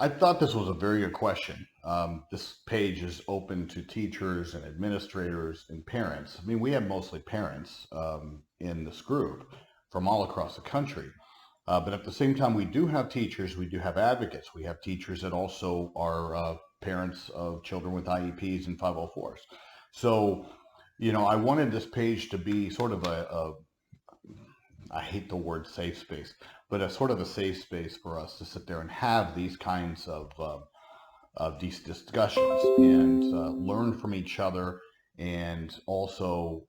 I thought this was a very good question. This page is open to teachers and administrators and parents. I mean, we have mostly parents in this group from all across the country. But at the same time, we do have teachers, we do have advocates. We have teachers that also are parents of children with IEPs and 504s. So, I wanted this page to be sort of I hate the word safe space, but a sort of a safe space for us to sit there and have these kinds of these discussions and learn from each other and also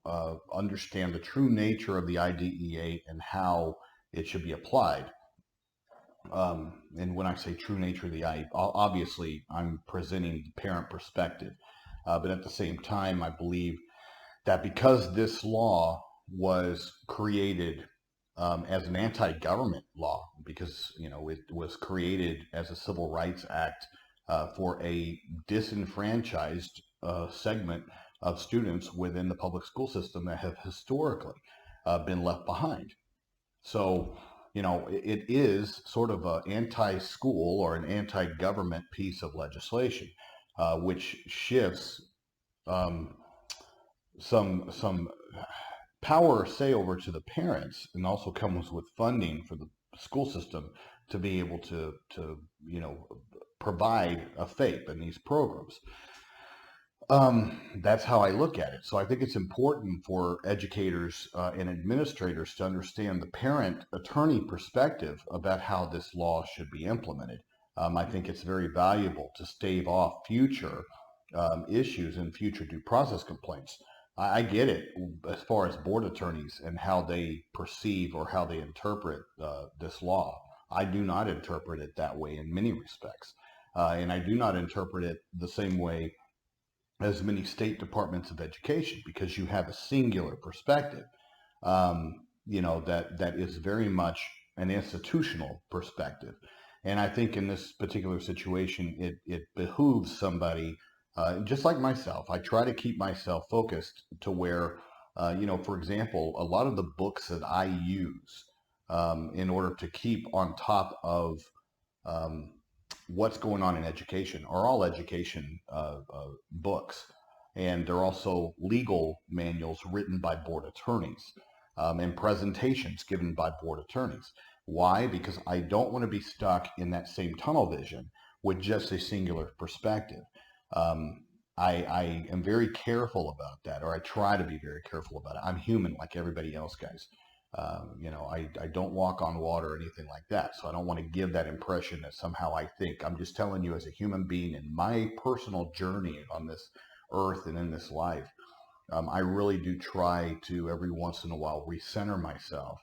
understand the true nature of the IDEA and how it should be applied. And when I say true nature of the IEP, obviously I'm presenting the parent perspective. But at the same time, I believe that because this law was created as an anti-government law, because it was created as a civil rights act for a disenfranchised segment of students within the public school system that have historically been left behind. So, it is sort of an anti-school or an anti-government piece of legislation, which shifts some power, say, over to the parents, and also comes with funding for the school system to be able to provide a FAPE in these programs. That's how I look at it. So I think it's important for educators and administrators to understand the parent attorney perspective about how this law should be implemented. I think it's very valuable to stave off future issues and future due process complaints. I get it as far as board attorneys and how they perceive or how they interpret this law. I do not interpret it that way in many respects. And I do not interpret it the same way as many state departments of education, because you have a singular perspective, that is very much an institutional perspective. And I think in this particular situation, it behooves somebody, just like myself. I try to keep myself focused to where, for example, a lot of the books that I use in order to keep on top of what's going on in education are all education books. And they're also legal manuals written by board attorneys and presentations given by board attorneys. Why? Because I don't want to be stuck in that same tunnel vision with just a singular perspective. I am very careful about that, or I try to be very careful about it. I'm human like everybody else, guys. I don't walk on water or anything like that. So I don't want to give that impression that somehow I think. I'm just telling you as a human being in my personal journey on this earth and in this life. I really do try to every once in a while recenter myself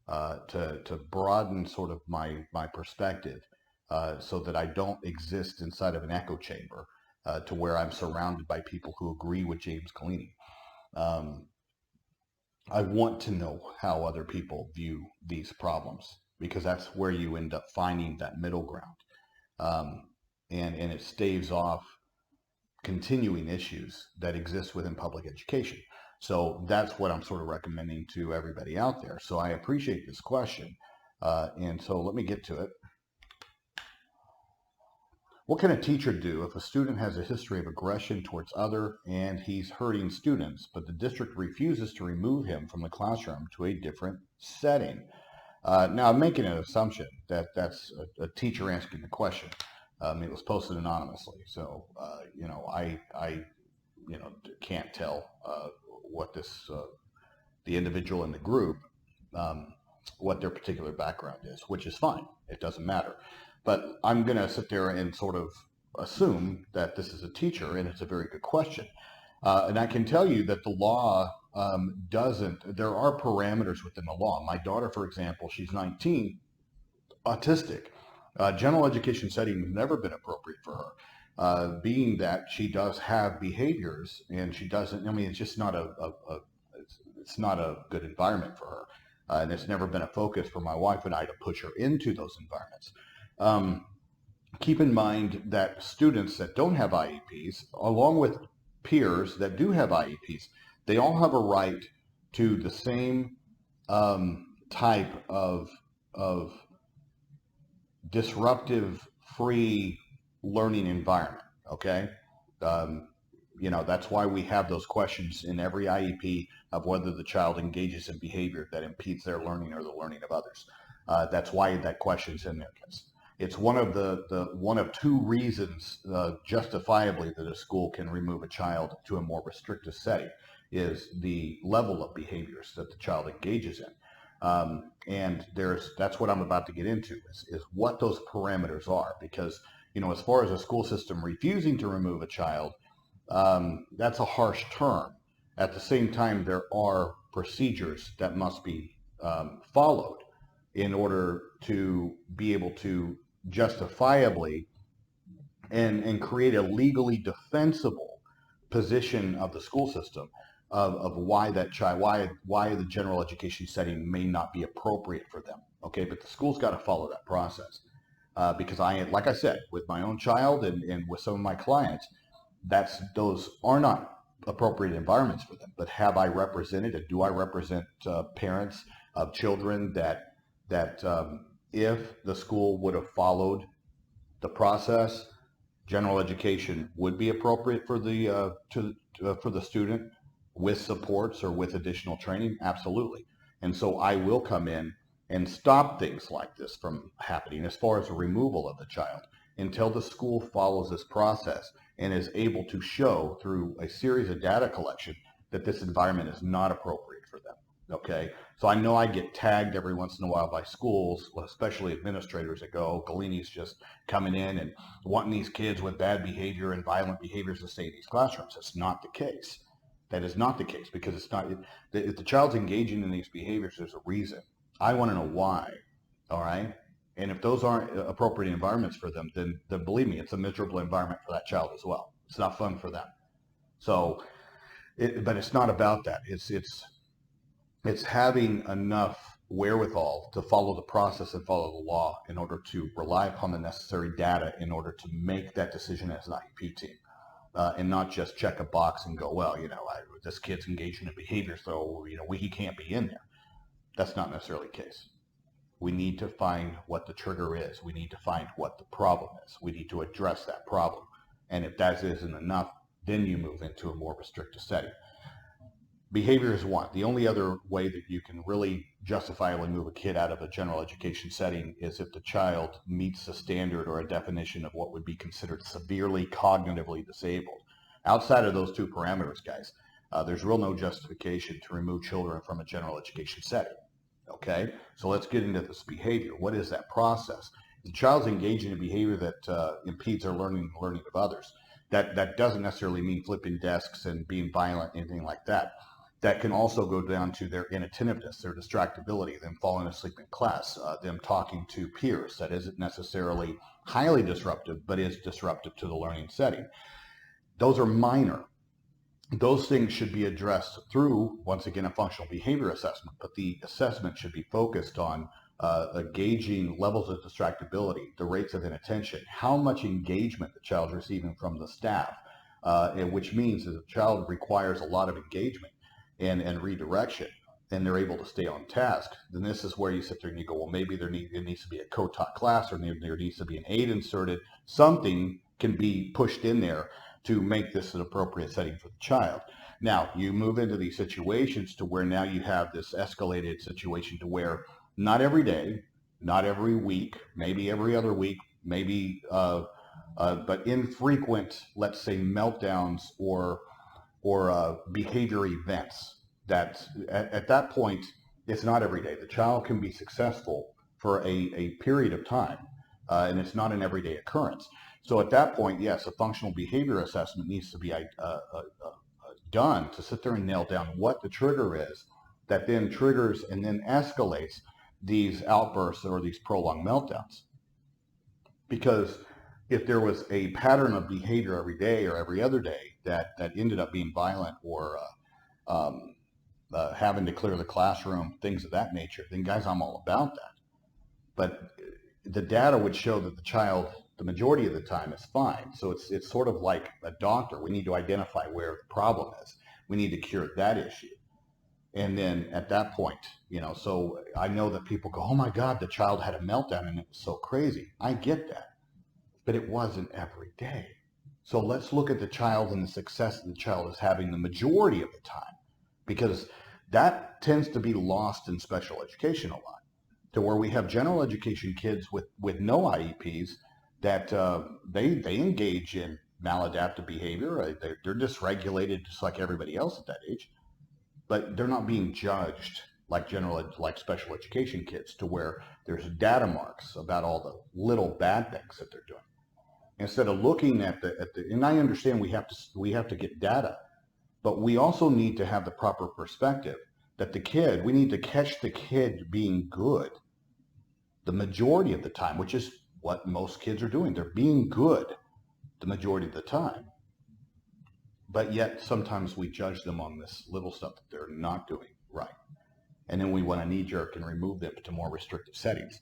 to broaden sort of my perspective so that I don't exist inside of an echo chamber to where I'm surrounded by people who agree with James Collini. I want to know how other people view these problems, because that's where you end up finding that middle ground. And it staves off continuing issues that exist within public education. So that's what I'm sort of recommending to everybody out there. So I appreciate this question. And so let me get to it. What can a teacher do if a student has a history of aggression towards other and he's hurting students, but the district refuses to remove him from the classroom to a different setting? Now, I'm making an assumption that that's a teacher asking the question. It was posted anonymously, so I can't tell what the individual in the group, what their particular background is, which is fine. It doesn't matter. But I'm going to sit there and sort of assume that this is a teacher, and it's a very good question. And I can tell you that the law there are parameters within the law. My daughter, for example, she's 19, autistic. General education setting has never been appropriate for her, being that she does have behaviors, and she doesn't. I mean, it's just not it's not a good environment for her, and it's never been a focus for my wife and I to push her into those environments. Keep in mind that students that don't have IEPs, along with peers that do have IEPs, they all have a right to the same type of disruptive free learning environment. Okay. Um, that's why we have those questions in every IEP of whether the child engages in behavior that impedes their learning or the learning of others. That's why that question's in there, guys. It's one of the one of two reasons justifiably that a school can remove a child to a more restrictive setting is the level of behaviors that the child engages in. And that's what I'm about to get into is what those parameters are, because as far as a school system refusing to remove a child, that's a harsh term. At the same time, there are procedures that must be followed in order to be able to justifiably and create a legally defensible position of the school system of why that child, why the general education setting may not be appropriate for them. Okay, but the school's got to follow that process because like I said, with my own child and with some of my clients, those are not appropriate environments for them. But have I represented, and do I represent parents of children that if the school would have followed the process, general education would be appropriate for the for the student with supports or with additional training? Absolutely. And so I will come in and stop things like this from happening as far as the removal of the child until the school follows this process and is able to show through a series of data collection that this environment is not appropriate for them. Okay, so I know I get tagged every once in a while by schools, especially administrators that go, Galini's just coming in and wanting these kids with bad behavior and violent behaviors to stay in these classrooms. That's not the case. That is not the case, because it's not, if the child's engaging in these behaviors, there's a reason. I want to know why. All right. And if those aren't appropriate environments for them, then believe me, it's a miserable environment for that child as well. It's not fun for them. So, but it's not about that. It's having enough wherewithal to follow the process and follow the law in order to rely upon the necessary data in order to make that decision as an IEP team. And not just check a box and go, well, this kid's engaging in behavior, so, he can't be in there. That's not necessarily the case. We need to find what the trigger is. We need to find what the problem is. We need to address that problem. And if that isn't enough, then you move into a more restrictive setting. Behavior is one. The only other way that you can really justifiably move a kid out of a general education setting is if the child meets a standard or a definition of what would be considered severely cognitively disabled. Outside of those two parameters, guys, there's real no justification to remove children from a general education setting. Okay, so let's get into this behavior. What is that process? The child's engaging in behavior that impedes their learning of others. That doesn't necessarily mean flipping desks and being violent, anything like that. That can also go down to their inattentiveness, their distractibility, them falling asleep in class, them talking to peers. That isn't necessarily highly disruptive, but is disruptive to the learning setting. Those are minor. Those things should be addressed through, once again, a functional behavior assessment, but the assessment should be focused on gauging levels of distractibility, the rates of inattention, how much engagement the child's receiving from the staff, which means that the child requires a lot of engagement and redirection, and they're able to stay on task. Then this is where you sit there and you go, well, maybe there needs to be a co-taught class, or there needs to be an aid inserted. Something can be pushed in there to make this an appropriate setting for the child. Now, you move into these situations to where now you have this escalated situation to where not every day, not every week, maybe every other week, maybe, but infrequent, let's say, meltdowns or behavior events that at that point, it's not every day. The child can be successful for a period of time, and it's not an everyday occurrence. So at that point, yes, a functional behavior assessment needs to be done to sit there and nail down what the trigger is that then triggers and then escalates these outbursts or these prolonged meltdowns. Because if there was a pattern of behavior every day or every other day that ended up being violent or having to clear the classroom, things of that nature, then guys, I'm all about that. But the data would show that the child, the majority of the time, is fine. So it's sort of like a doctor. We need to identify where the problem is. We need to cure that issue. And then at that point, so I know that people go, oh my God, the child had a meltdown and it was so crazy. I get that. but it wasn't every day. So let's look at the child and the success that the child is having the majority of the time, because that tends to be lost in special education a lot, to where we have general education kids with no IEPs that they engage in maladaptive behavior. They're dysregulated just like everybody else at that age, but they're not being judged like like special education kids, to where there's data marks about all the little bad things that they're doing. Instead of looking at and I understand we have to get data, but we also need to have the proper perspective that we need to catch the kid being good the majority of the time, which is what most kids are doing. They're being good the majority of the time. But yet sometimes we judge them on this little stuff that they're not doing right. And then we want to knee jerk and remove them to more restrictive settings.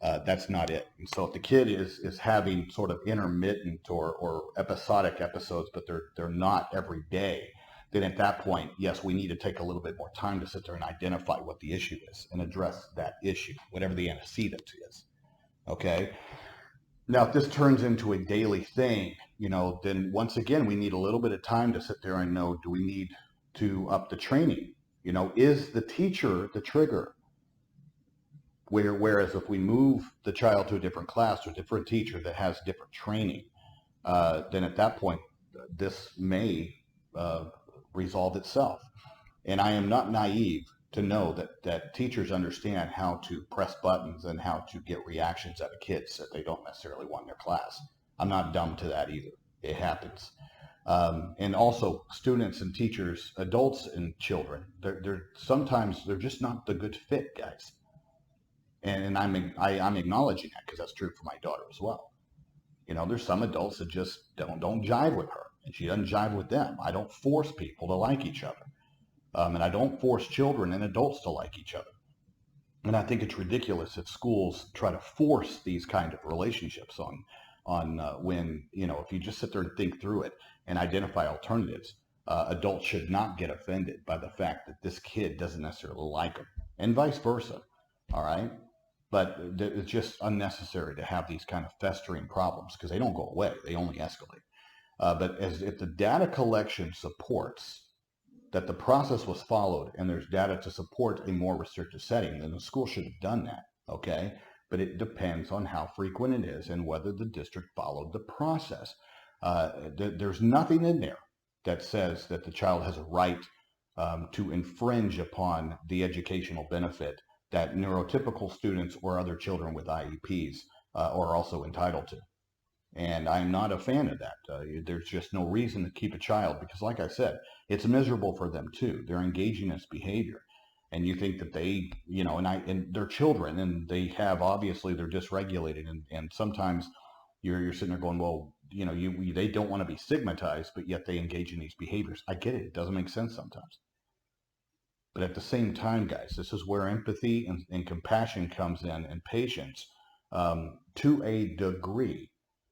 That's not it. And so if the kid is having sort of intermittent or episodic episodes, but they're not every day, then at that point, yes, we need to take a little bit more time to sit there and identify what the issue is and address that issue, whatever the antecedent is. Okay. Now, if this turns into a daily thing, then once again, we need a little bit of time to sit there and know, do we need to up the training? Is the teacher the trigger? Whereas if we move the child to a different class or a different teacher that has different training, then at that point, this may resolve itself. And I am not naive to know that teachers understand how to press buttons and how to get reactions out of kids that they don't necessarily want in their class. I'm not dumb to that either. It happens. And also students and teachers, adults and children, sometimes they're just not the good fit, guys. And I'm acknowledging that because that's true for my daughter as well. There's some adults that just don't jive with her, and she doesn't jive with them. I don't force people to like each other. And I don't force children and adults to like each other. And I think it's ridiculous if schools try to force these kind of relationships on when, if you just sit there and think through it and identify alternatives, adults should not get offended by the fact that this kid doesn't necessarily like them, and vice versa. All right. But it's just unnecessary to have these kind of festering problems because they don't go away. They only escalate. But if the data collection supports that the process was followed and there's data to support a more restrictive setting, then the school should have done that. Okay. But it depends on how frequent it is and whether the district followed the process. There's nothing in there that says that the child has a right to infringe upon the educational benefit that neurotypical students or other children with IEPs are also entitled to. And I'm not a fan of that. There's just no reason to keep a child because, like I said, it's miserable for them too. They're engaging in this behavior. And you think that they, and they're children and they have, obviously they're dysregulated. And sometimes you're sitting there going, well, they don't want to be stigmatized, but yet they engage in these behaviors. I get it. It doesn't make sense sometimes. But at the same time, guys, this is where empathy and compassion comes in, and patience to a degree.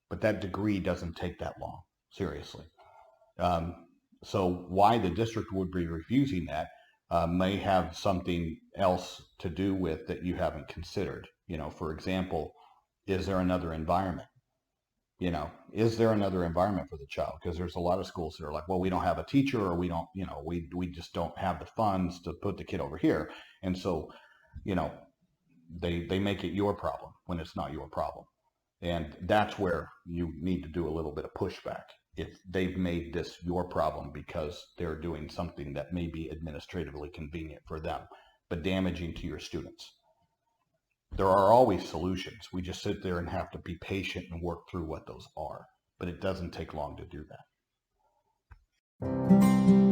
But that degree doesn't take that long, seriously. So why the district would be refusing that may have something else to do with that you haven't considered. For example, is there another environment? Is there another environment for the child? Because there's a lot of schools that are like, well, we don't have a teacher, or we don't, we just don't have the funds to put the kid over here. And so, they make it your problem when it's not your problem. And that's where you need to do a little bit of pushback. If they've made this your problem because they're doing something that may be administratively convenient for them, but damaging to your students. There are always solutions. We just sit there and have to be patient and work through what those are. But it doesn't take long to do that.